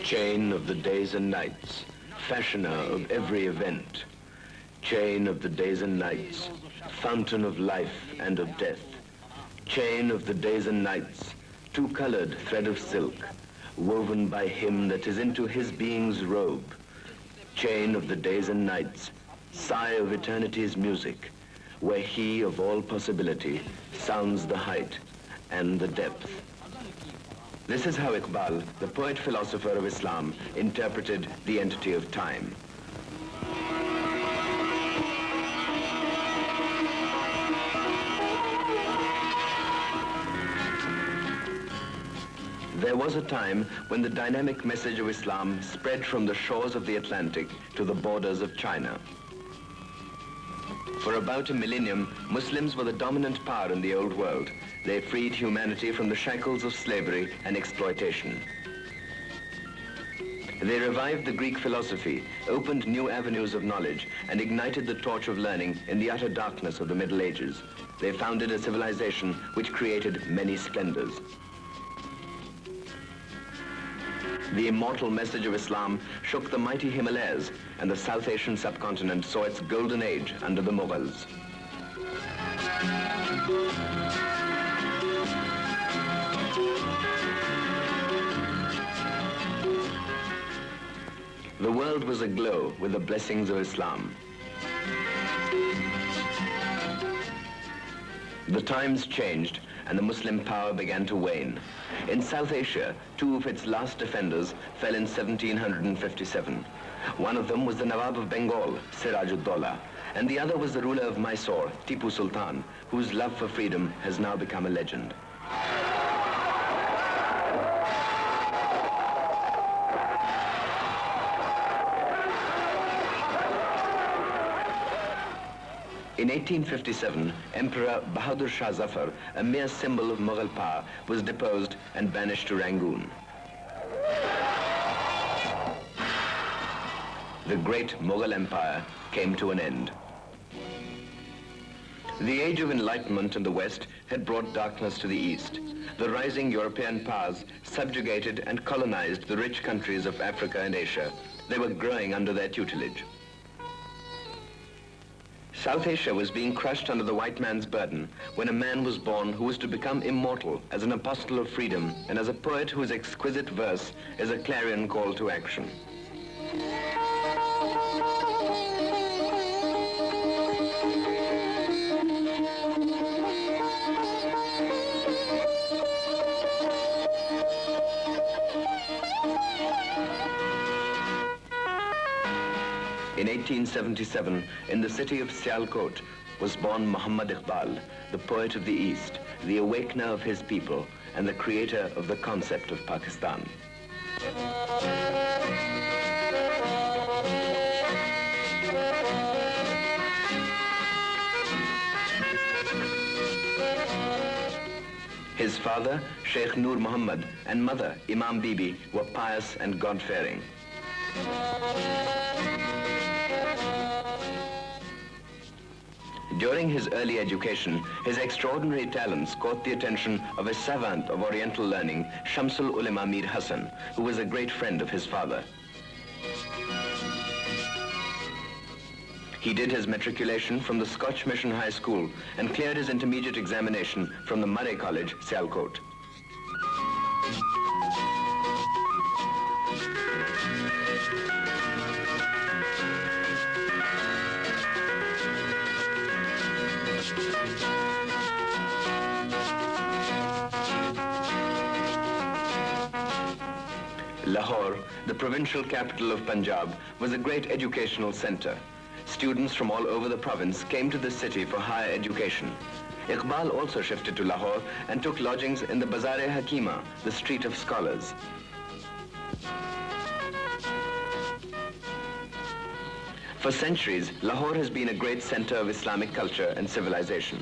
Chain of the days and nights, fashioner of every event. Chain of the days and nights, fountain of life and of death. Chain of the days and nights, two-colored thread of silk, woven by him that is into his being's robe. Chain of the days and nights, sigh of eternity's music, where he of all possibility sounds the height and the depth. This is how Iqbal, the poet-philosopher of Islam, interpreted the entity of time. There was a time when the dynamic message of Islam spread from the shores of the Atlantic to the borders of China. For about a millennium, Muslims were the dominant power in the old world. They freed humanity from the shackles of slavery and exploitation. They revived the Greek philosophy, opened new avenues of knowledge, and ignited the torch of learning in the utter darkness of the Middle Ages. They founded a civilization which created many splendors. The immortal message of Islam shook the mighty Himalayas, and the South Asian subcontinent saw its golden age under the Mughals. The world was aglow with the blessings of Islam. The times changed, and the Muslim power began to wane. In South Asia, two of its last defenders fell in 1757. One of them was the Nawab of Bengal, Siraj-ud-Dawla, and the other was the ruler of Mysore, Tipu Sultan, whose love for freedom has now become a legend. In 1857, Emperor Bahadur Shah Zafar, a mere symbol of Mughal power, was deposed and banished to Rangoon. The great Mughal Empire came to an end. The age of enlightenment in the West had brought darkness to the East. The rising European powers subjugated and colonized the rich countries of Africa and Asia. They were growing under their tutelage. South Asia was being crushed under the white man's burden when a man was born who was to become immortal as an apostle of freedom and as a poet whose exquisite verse is a clarion call to action. In 1877, in the city of Sialkot, was born Mohammad Iqbal, the poet of the East, the awakener of his people, and the creator of the concept of Pakistan. His father, Sheikh Nur Muhammad, and mother, Imam Bibi, were pious and God-fearing. During his early education, his extraordinary talents caught the attention of a savant of Oriental learning, Shamsul Ulema Mir Hassan, who was a great friend of his father. He did his matriculation from the Scotch Mission High School and cleared his intermediate examination from the Murray College, Sialkot. Lahore, the provincial capital of Punjab, was a great educational center. Students from all over the province came to this city for higher education. Iqbal also shifted to Lahore and took lodgings in the Bazar-e-Hakima, the street of scholars. For centuries, Lahore has been a great center of Islamic culture and civilization.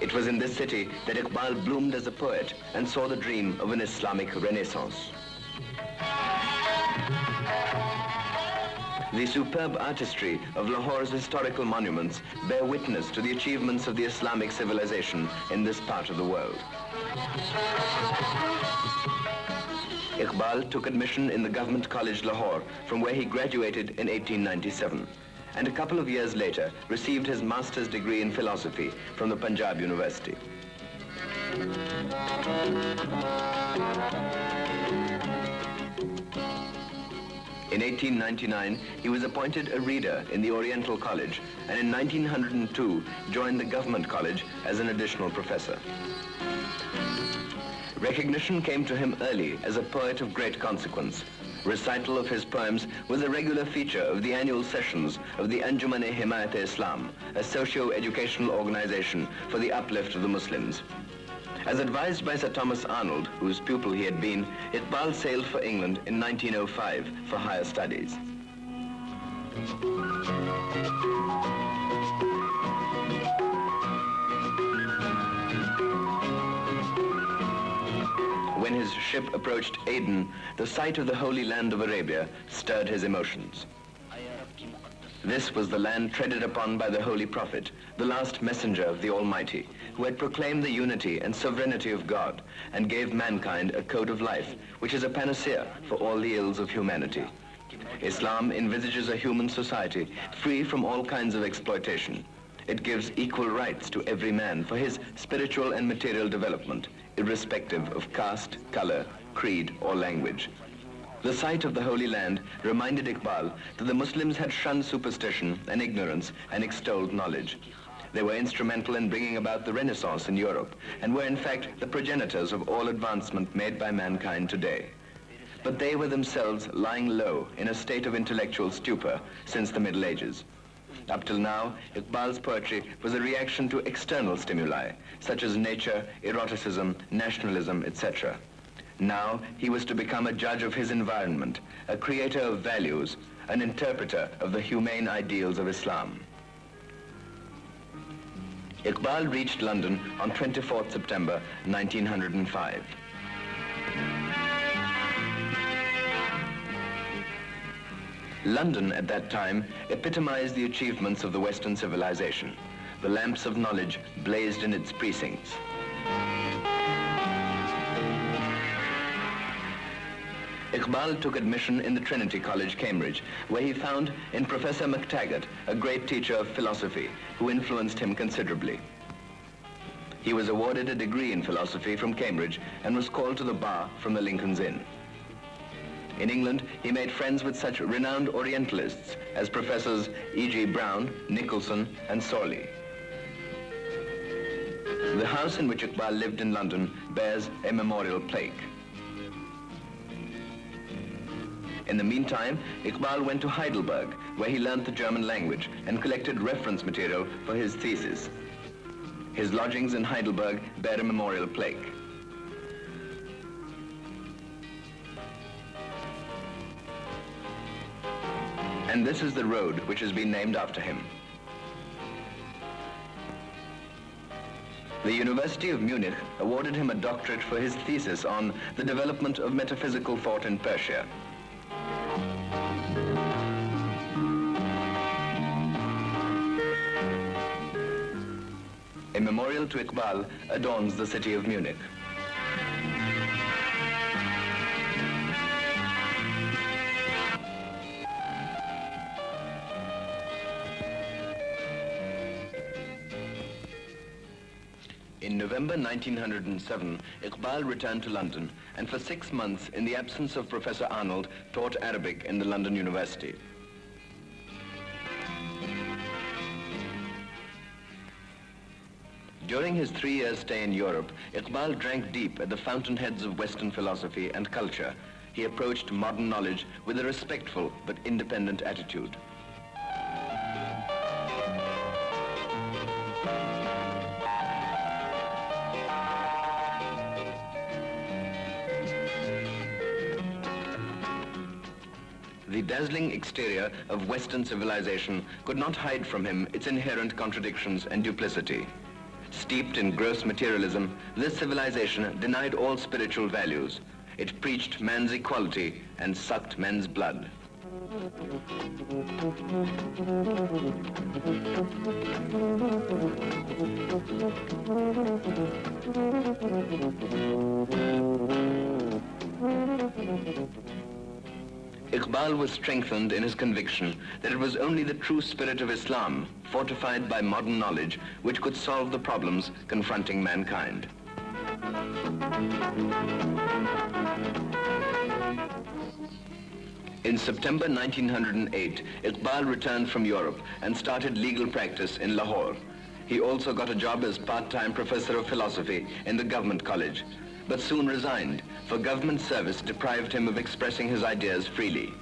It was in this city that Iqbal bloomed as a poet and saw the dream of an Islamic renaissance. The superb artistry of Lahore's historical monuments bear witness to the achievements of the Islamic civilization in this part of the world. Iqbal took admission in the Government College Lahore, from where he graduated in 1897, and a couple of years later received his master's degree in philosophy from the Punjab University. In 1899, he was appointed a reader in the Oriental College, and in 1902 joined the Government College as an additional professor. Recognition came to him early as a poet of great consequence. Recital of his poems was a regular feature of the annual sessions of the Anjuman-e-Himayat-e-Islam, a socio-educational organization for the uplift of the Muslims. As advised by Sir Thomas Arnold, whose pupil he had been, Iqbal sailed for England in 1905 for higher studies. When his ship approached Aden, the sight of the Holy Land of Arabia stirred his emotions. This was the land treaded upon by the Holy Prophet, the last messenger of the Almighty, who had proclaimed the unity and sovereignty of God and gave mankind a code of life, which is a panacea for all the ills of humanity. Islam envisages a human society free from all kinds of exploitation. It gives equal rights to every man for his spiritual and material development, irrespective of caste, color, creed, or language. The sight of the Holy Land reminded Iqbal that the Muslims had shunned superstition and ignorance and extolled knowledge. They were instrumental in bringing about the Renaissance in Europe and were in fact the progenitors of all advancement made by mankind today. But they were themselves lying low in a state of intellectual stupor since the Middle Ages. Up till now, Iqbal's poetry was a reaction to external stimuli, such as nature, eroticism, nationalism, etc. Now, he was to become a judge of his environment, a creator of values, an interpreter of the humane ideals of Islam. Iqbal reached London on 24th September 1905. London at that time epitomized the achievements of the Western civilization. The lamps of knowledge blazed in its precincts. Iqbal took admission in the Trinity College, Cambridge, where he found in Professor MacTaggart a great teacher of philosophy who influenced him considerably. He was awarded a degree in philosophy from Cambridge and was called to the bar from the Lincoln's Inn. In England, he made friends with such renowned Orientalists as Professors E.G. Brown, Nicholson, and Sorley. The house in which Iqbal lived in London bears a memorial plaque. In the meantime, Iqbal went to Heidelberg, where he learned the German language and collected reference material for his thesis. His lodgings in Heidelberg bear a memorial plaque. And this is the road which has been named after him. The University of Munich awarded him a doctorate for his thesis on the development of metaphysical thought in Persia. A memorial to Iqbal adorns the city of Munich. In November 1907, Iqbal returned to London and for 6 months, in the absence of Professor Arnold, taught Arabic in the London University. During his 3-year stay in Europe, Iqbal drank deep at the fountainheads of Western philosophy and culture. He approached modern knowledge with a respectful but independent attitude. The dazzling exterior of Western civilization could not hide from him its inherent contradictions and duplicity. Steeped in gross materialism, this civilization denied all spiritual values. It preached man's equality and sucked men's blood. Iqbal was strengthened in his conviction that it was only the true spirit of Islam, fortified by modern knowledge, which could solve the problems confronting mankind. In September 1908, Iqbal returned from Europe and started legal practice in Lahore. He also got a job as part-time professor of philosophy in the government college, but soon resigned, for government service deprived him of expressing his ideas freely.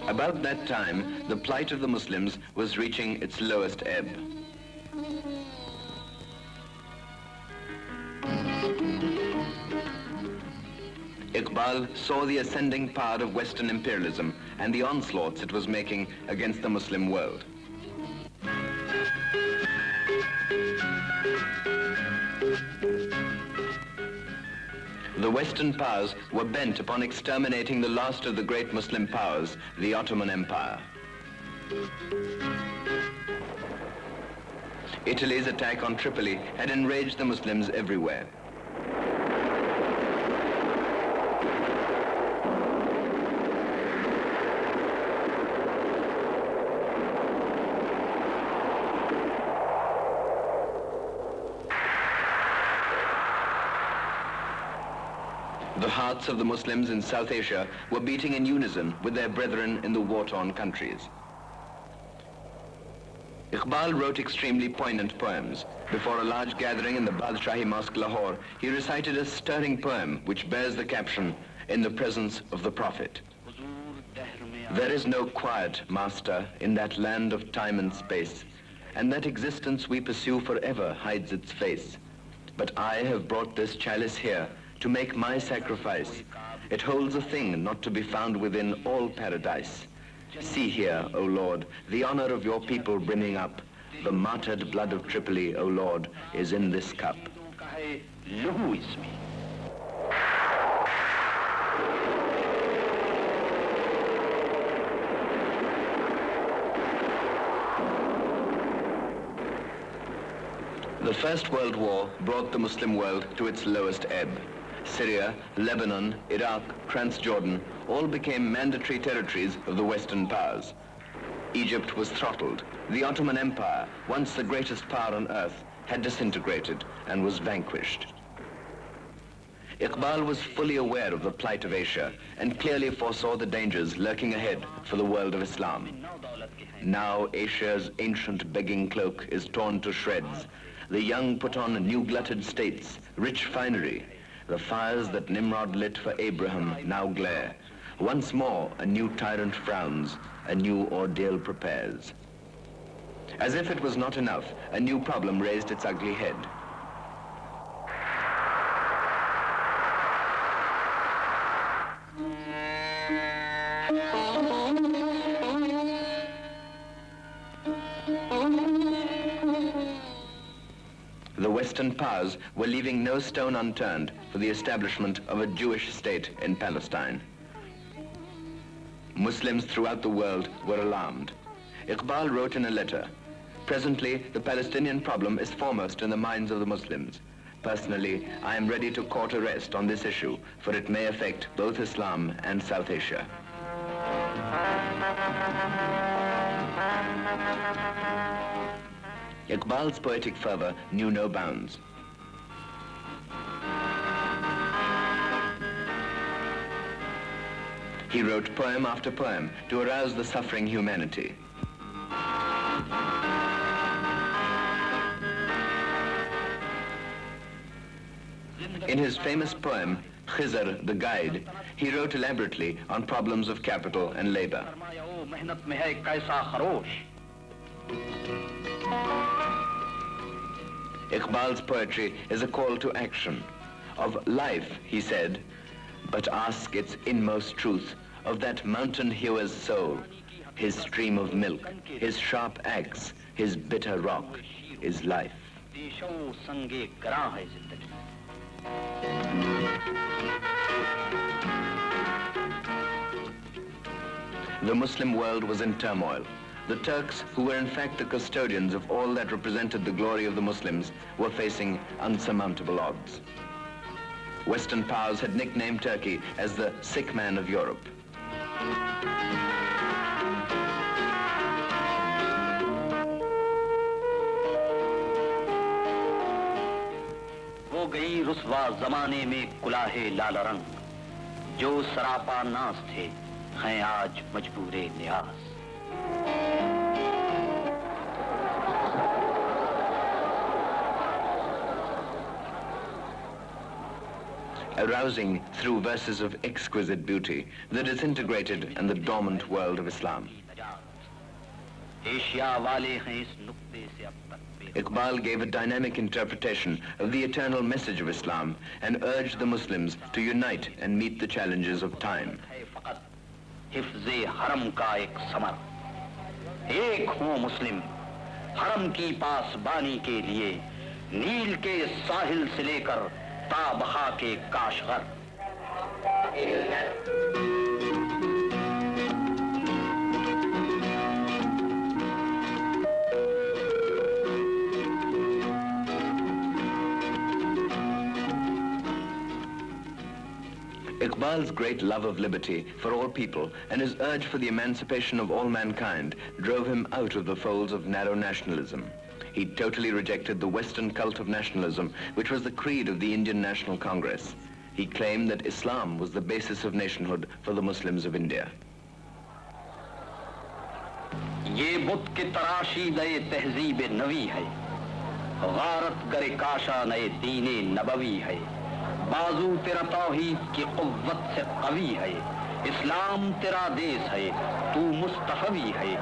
About that time, the plight of the Muslims was reaching its lowest ebb. Iqbal saw the ascending power of Western imperialism and the onslaughts it was making against the Muslim world. The Western powers were bent upon exterminating the last of the great Muslim powers, the Ottoman Empire. Italy's attack on Tripoli had enraged the Muslims everywhere. The hearts of the Muslims in South Asia were beating in unison with their brethren in the war-torn countries. Iqbal wrote extremely poignant poems. Before a large gathering in the Badshahi Mosque, Lahore, he recited a stirring poem which bears the caption, "In the presence of the Prophet." There is no quiet, Master, in that land of time and space, and that existence we pursue forever hides its face. But I have brought this chalice here to make my sacrifice. It holds a thing not to be found within all paradise. See here, O Lord, the honor of your people brimming up. The martyred blood of Tripoli, O Lord, is in this cup. The First World War brought the Muslim world to its lowest ebb. Syria, Lebanon, Iraq, Transjordan all became mandatory territories of the Western powers. Egypt was throttled. The Ottoman Empire, once the greatest power on earth, had disintegrated and was vanquished. Iqbal was fully aware of the plight of Asia and clearly foresaw the dangers lurking ahead for the world of Islam. Now Asia's ancient begging cloak is torn to shreds. The young put on new glutted states, rich finery. The fires that Nimrod lit for Abraham now glare. Once more, a new tyrant frowns, a new ordeal prepares. As if it was not enough, a new problem raised its ugly head. The Western powers were leaving no stone unturned for the establishment of a Jewish state in Palestine. Muslims throughout the world were alarmed. Iqbal wrote in a letter, "Presently, the Palestinian problem is foremost in the minds of the Muslims. Personally, I am ready to court arrest on this issue, for it may affect both Islam and South Asia." Iqbal's poetic fervor knew no bounds. He wrote poem after poem to arouse the suffering humanity. In his famous poem, Khizr, the Guide, he wrote elaborately on problems of capital and labor. Iqbal's poetry is a call to action. Of life, he said, but ask its inmost truth of that mountain hewer's soul, his stream of milk, his sharp axe, his bitter rock is life. The Muslim world was in turmoil. The Turks, who were in fact the custodians of all that represented the glory of the Muslims, were facing unsurmountable odds. Western powers had nicknamed Turkey as the sick man of Europe. वो गई रुस्वा जमाने में कुलाहे लाल रंग, जो सरापा नाज थे हैं आज मजबूरे न्याज। Arousing through verses of exquisite beauty the disintegrated and the dormant world of Islam. Iqbal gave a dynamic interpretation of the eternal message of Islam and urged the Muslims to unite and meet the challenges of time. हिफ्ज़े हरम का एक summer, एक हो मुस्लिम हरम की पासबानी के लिए, नील के साहिल से लेकर ताबहा के Kashgar. Iqbal's great love of liberty for all people and his urge for the emancipation of all mankind drove him out of the folds of narrow nationalism. He totally rejected the Western cult of nationalism, which was the creed of the Indian National Congress. He claimed that Islam was the basis of nationhood for the Muslims of India. ये बुत के तराशी नए तहजीब नवी है, गारत गरे काशा नए दीने नबवी है, बाजू तेरा तौहीद की कुव्वत से कवी है, इस्लाम तेरा देश है, तू मुस्तफवी है,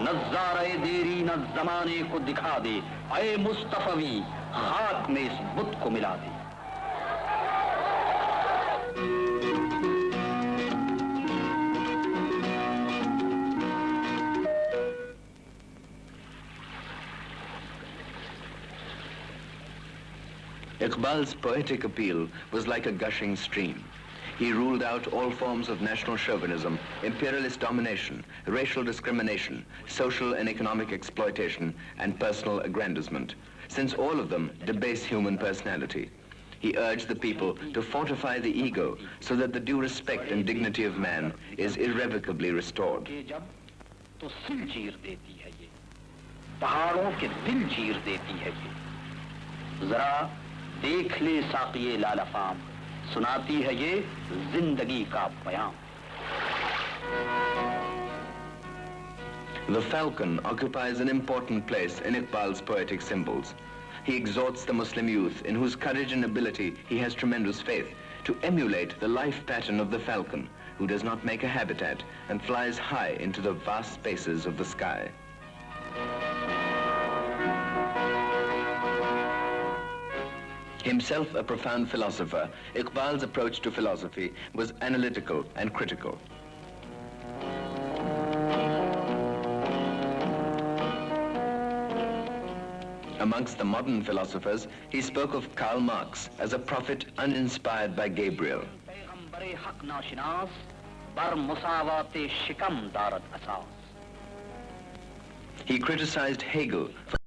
नज़ारे देरी न ज़माने को दिखा दे, ऐ मुस्तफवी खाक में इस बुत को मिला दे। Iqbal's poetic appeal was like a gushing stream. He ruled out all forms of national chauvinism, imperialist domination, racial discrimination, social and economic exploitation, and personal aggrandizement, since all of them debase human personality. He urged the people to fortify the ego so that the due respect and dignity of man is irrevocably restored. देख ले साक़िए लालफाम, सुनाती है ये जिंदगी का बयान। The falcon occupies an important place in Iqbal's poetic symbols. He exhorts the Muslim youth, in whose courage and ability he has tremendous faith, to emulate the life pattern of the falcon, who does not make a habitat and flies high into the vast spaces of the sky. Himself a profound philosopher, Iqbal's approach to philosophy was analytical and critical. Amongst the modern philosophers, he spoke of Karl Marx as a prophet uninspired by Gabriel. He criticized Hegel for